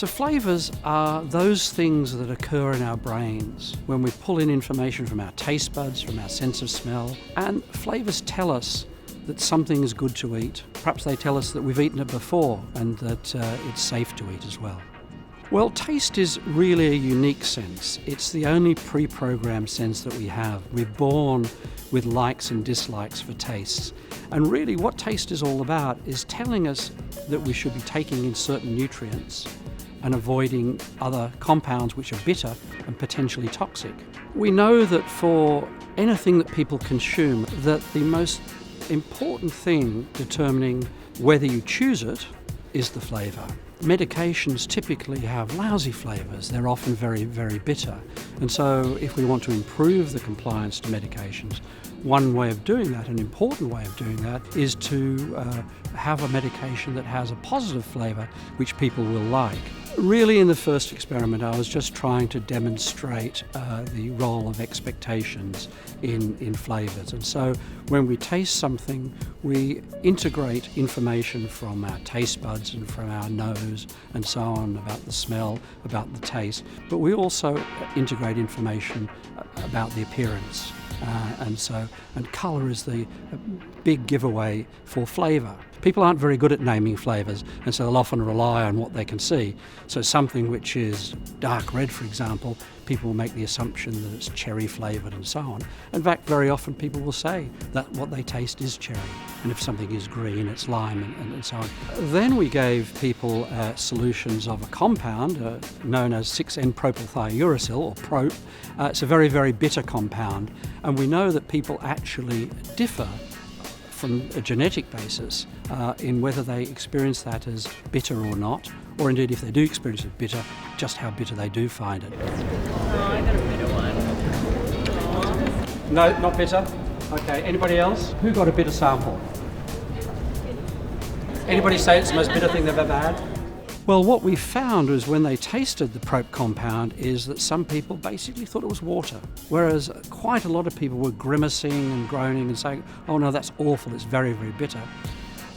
So flavours are those things that occur in our brains when we pull in information from our taste buds, from our sense of smell, and flavours tell us that something is good to eat. Perhaps they tell us that we've eaten it before and that it's safe to eat as well. Well, taste is really a unique sense. It's the only pre-programmed sense that we have. We're born with likes and dislikes for tastes. And really what taste is all about is telling us that we should be taking in certain nutrients and avoiding other compounds which are bitter and potentially toxic. We know that for anything that people consume, that the most important thing determining whether you choose it is the flavour. Medications typically have lousy flavours. They're often very, very bitter. And so if we want to improve the compliance to medications, one way of doing that, an important way of doing that, is to have a medication that has a positive flavour which people will like. Really, in the first experiment, I was just trying to demonstrate the role of expectations in flavours. And so when we taste something, we integrate information from our taste buds and from our nose and so on about the smell, about the taste, but we also integrate information about the appearance. And colour is the big giveaway for flavour. People aren't very good at naming flavours, and so they'll often rely on what they can see. So something which is dark red, for example, people will make the assumption that it's cherry flavoured and so on. In fact, very often people will say that what they taste is cherry, and if something is green, it's lime, and so on. Then we gave people solutions of a compound known as 6N-propylthiouracil, or PROP. It's a very, very bitter compound, and we know that people actually differ from a genetic basis in whether they experience that as bitter or not, or indeed if they do experience it bitter, just how bitter they do find it. Oh, I got a bitter one. No, not bitter? Okay, anybody else? Who got a bitter sample? Anybody say it's the most bitter thing they've ever had? Well, what we found was when they tasted the PROP compound is that some people basically thought it was water, whereas quite a lot of people were grimacing and groaning and saying, oh no, that's awful, it's very, very bitter.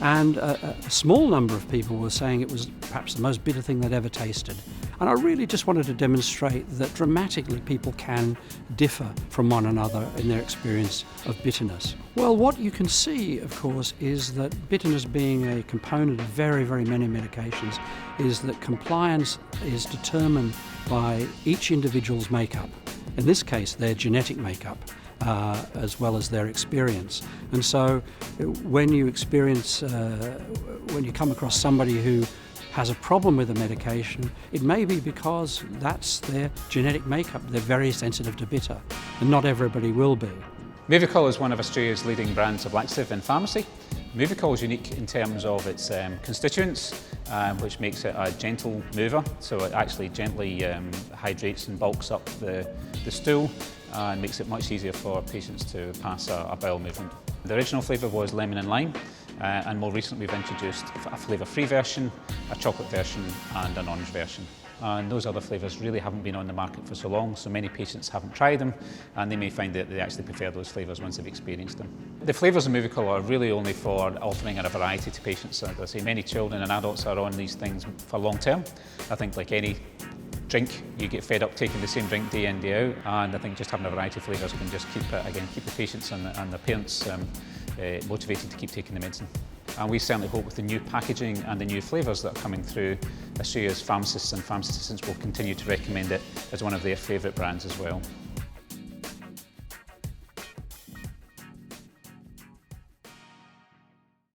And a small number of people were saying it was perhaps the most bitter thing they'd ever tasted. And I really just wanted to demonstrate that dramatically people can differ from one another in their experience of bitterness. Well, what you can see, of course, is that bitterness being a component of very, very many medications is that compliance is determined by each individual's makeup. In this case, their genetic makeup. As well as their experience. And so when you when you come across somebody who has a problem with a medication, it may be because that's their genetic makeup. They're very sensitive to bitter, and not everybody will be. Movicol is one of Australia's leading brands of laxative in pharmacy. Movicol is unique in terms of its constituents, which makes it a gentle mover, so it actually gently hydrates and bulks up the stool and makes it much easier for patients to pass a bowel movement. The original flavour was lemon and lime, and more recently we've introduced a flavour-free version, a chocolate version and an orange version. And those other flavours really haven't been on the market for so long, so many patients haven't tried them, and they may find that they actually prefer those flavours once they've experienced them. The flavours in Movicol are really only for offering a variety to patients. As I say, many children and adults are on these things for long term. I think like any drink, you get fed up taking the same drink day in, day out, and I think just having a variety of flavours can just keep the patients and the parents motivated to keep taking the medicine. And we certainly hope with the new packaging and the new flavours that are coming through, Australia's pharmacists and pharmacists will continue to recommend it as one of their favourite brands as well.